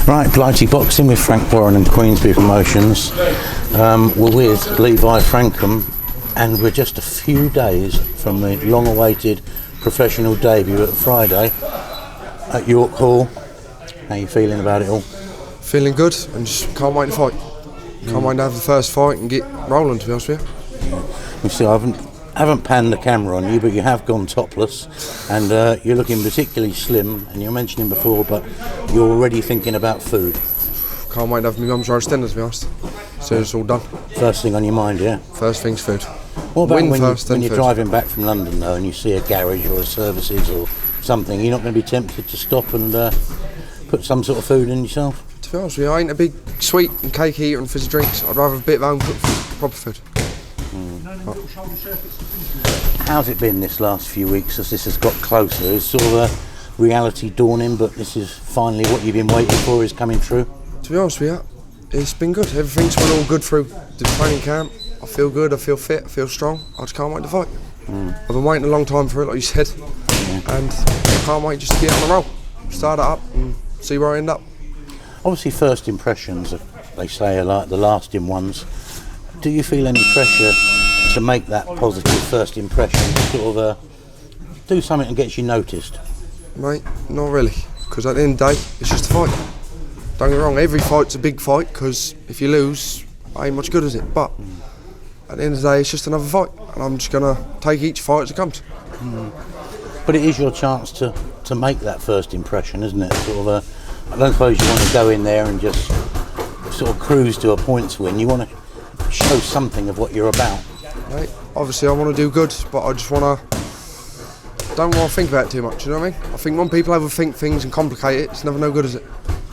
Right, Blighty Boxing with Frank Warren and Queensbury Promotions. We're with Levi Frankham, and we're just a few days from the long-awaited professional debut at Friday at York Hall. How are you feeling about it all? Feeling good, and just can't wait to fight. Can't wait to have the first fight and get rolling, to be honest with you. You see, I haven't panned the camera on you, but you have gone topless, and you're looking particularly slim, and you're mentioning before, but you're already thinking about food. Can't wait to have my mum's roast dinner, to be honest. As soon as it's all done. First thing on your mind, yeah? First thing's food. What about when you're food. driving back from London, though, and you see a garage or a services or something, you're not going to be tempted to stop and put some sort of food in yourself? To be honest with you, I ain't a big sweet and cake eater and fizzy drinks. I'd rather have a bit of home cooked proper food. How's it been this last few weeks as this has got closer? Is sort of a reality dawning, but this is finally what you've been waiting for is coming true? To be honest with you, it's been good. Everything's been all good through the training camp. I feel good, I feel fit, I feel strong. I just can't wait to fight. I've been waiting a long time for it, like you said, and I can't wait just to get on the roll, start it up and see where I end up. Obviously, first impressions, they say, are like the lasting ones. Do you feel any pressure to make that positive first impression, to sort of do something that gets you noticed? Mate, not really, because at the end of the day, it's just a fight. Don't get me wrong, every fight's a big fight, because if you lose, ain't much good, is it? But at the end of the day, it's just another fight, and I'm just going to take each fight as it comes. But it is your chance to make that first impression, isn't it? Sort of I don't suppose you want to go in there and just sort of cruise to a points win. You want to show something of what you're about. Mate, obviously I want to do good, but I just don't want to think about it too much, you know what I mean? I think when people overthink things and complicate it, it's never no good, is it?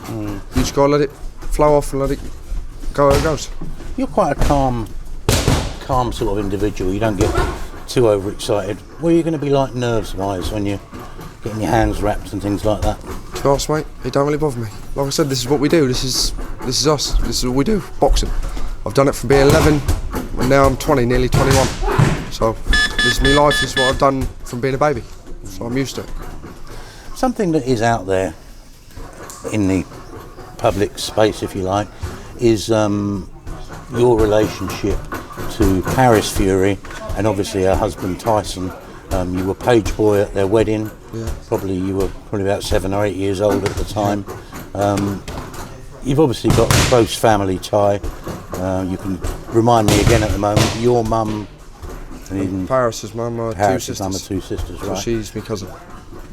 You just got to let it flow off and let it go where it goes. You're quite a calm sort of individual. You don't get too overexcited. What are you going to be like nerves-wise when you're getting your hands wrapped and things like that? To be honest, mate, it don't really bother me. Like I said, this is what we do. This is us. This is what we do. Boxing. I've done it from being 11, and now I'm 20, nearly 21. So this is my life. This is what I've done from being a baby. So I'm used to it. Something that is out there in the public space, if you like, is your relationship to Paris Fury and obviously her husband Tyson. You were page boy at their wedding. Yeah. You were probably about 7 or 8 years old at the time. You've obviously got a close family tie. You can remind me again at the moment. Your mum and Paris's mum are two sisters. Right? She's my cousin.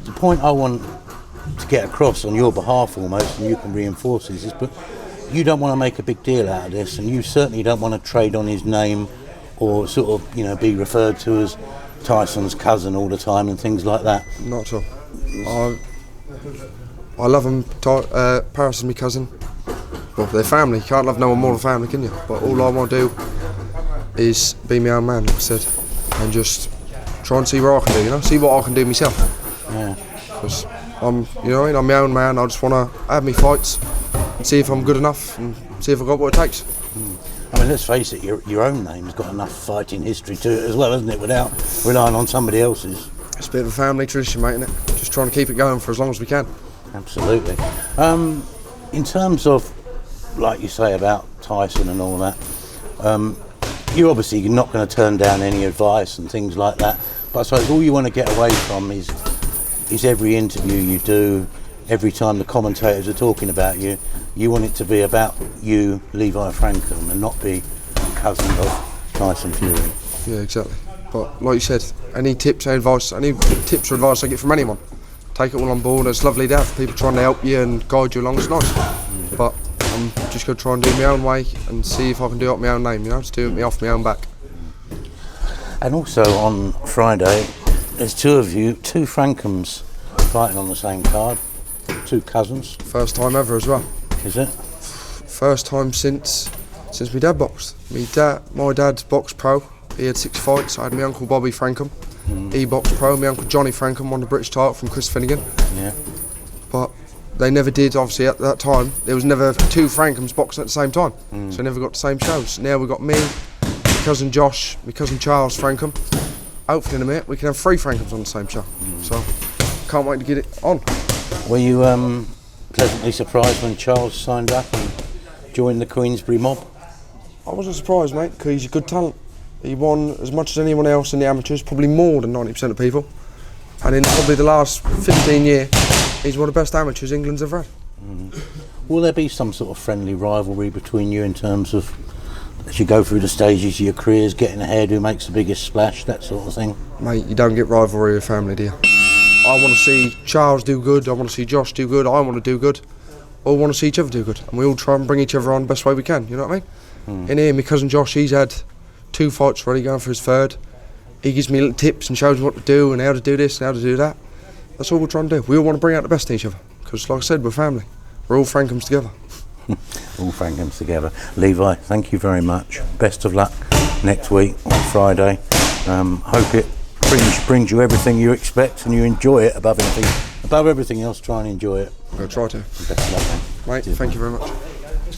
The point I want to get across on your behalf almost, and you can reinforce this, is but you don't want to make a big deal out of this, and you certainly don't want to trade on his name or sort of, be referred to as Tyson's cousin all the time and things like that. Not at all. I love him. Paris is my cousin. Well, they're family. You can't love no one more than family, can you? But all I want to do is be my own man, like I said, and just try and see what I can do, see what I can do myself. Yeah. Because I'm my own man. I just want to have my fights and see if I'm good enough and see if I've got what it takes. I mean, let's face it, your own name's got enough fighting history to it as well, hasn't it, without relying on somebody else's. It's a bit of a family tradition, mate, isn't it? Just trying to keep it going for as long as we can. Absolutely. In terms of, like you say, about Tyson and all that, you're obviously not going to turn down any advice and things like that, but I suppose all you want to get away from is every interview you do, every time the commentators are talking about you, you want it to be about you, Levi Frankham, and not be cousin of Tyson Fury. Yeah, exactly. But like you said, any tips or advice I get from anyone, take it all on board. It's lovely to have people trying to help you and guide you along. It's nice. But I'm just going to try and do it my own way and see if I can do it my own name, just do it off my own back. And also on Friday, there's two Frankhams fighting on the same card, two cousins. First time ever as well. Is it? First time since my dad boxed. My dad's boxed pro. He had 6 fights. I had my uncle Bobby Frankham. He boxed pro. My uncle Johnny Frankham won the British title from Chris Finnegan. Yeah. But they never did, obviously, at that time. There was never 2 Frankhams boxing at the same time. So they never got the same shows. Now we've got me, my cousin Josh, my cousin Charles Frankham. Hopefully in a minute we can have 3 Frankhams on the same show. So can't wait to get it on. Were you pleasantly surprised when Charles signed up and joined the Queensbury mob? I wasn't surprised, mate, because he's a good talent. He won as much as anyone else in the amateurs, probably more than 90% of people. And in probably the last 15 years, he's one of the best amateurs England's ever had. Will there be some sort of friendly rivalry between you in terms of, as you go through the stages of your careers, getting ahead, who makes the biggest splash, that sort of thing? Mate, you don't get rivalry with family, do you? I want to see Charles do good, I want to see Josh do good, I want to do good. All want to see each other do good. And we all try and bring each other on the best way we can, you know what I mean? In here, my cousin Josh, he's had 2 fights already, going for his 3rd. He gives me little tips and shows me what to do and how to do this and how to do that. That's all we're trying to do. We all want to bring out the best in each other. Because, like I said, we're family. We're all Frankhams together. All Frankhams together. Levi, thank you very much. Best of luck next week on Friday. Hope it brings you everything you expect and you enjoy it above everything else. Try and enjoy it. I'll try to. Best of luck, Mate, thank you very much.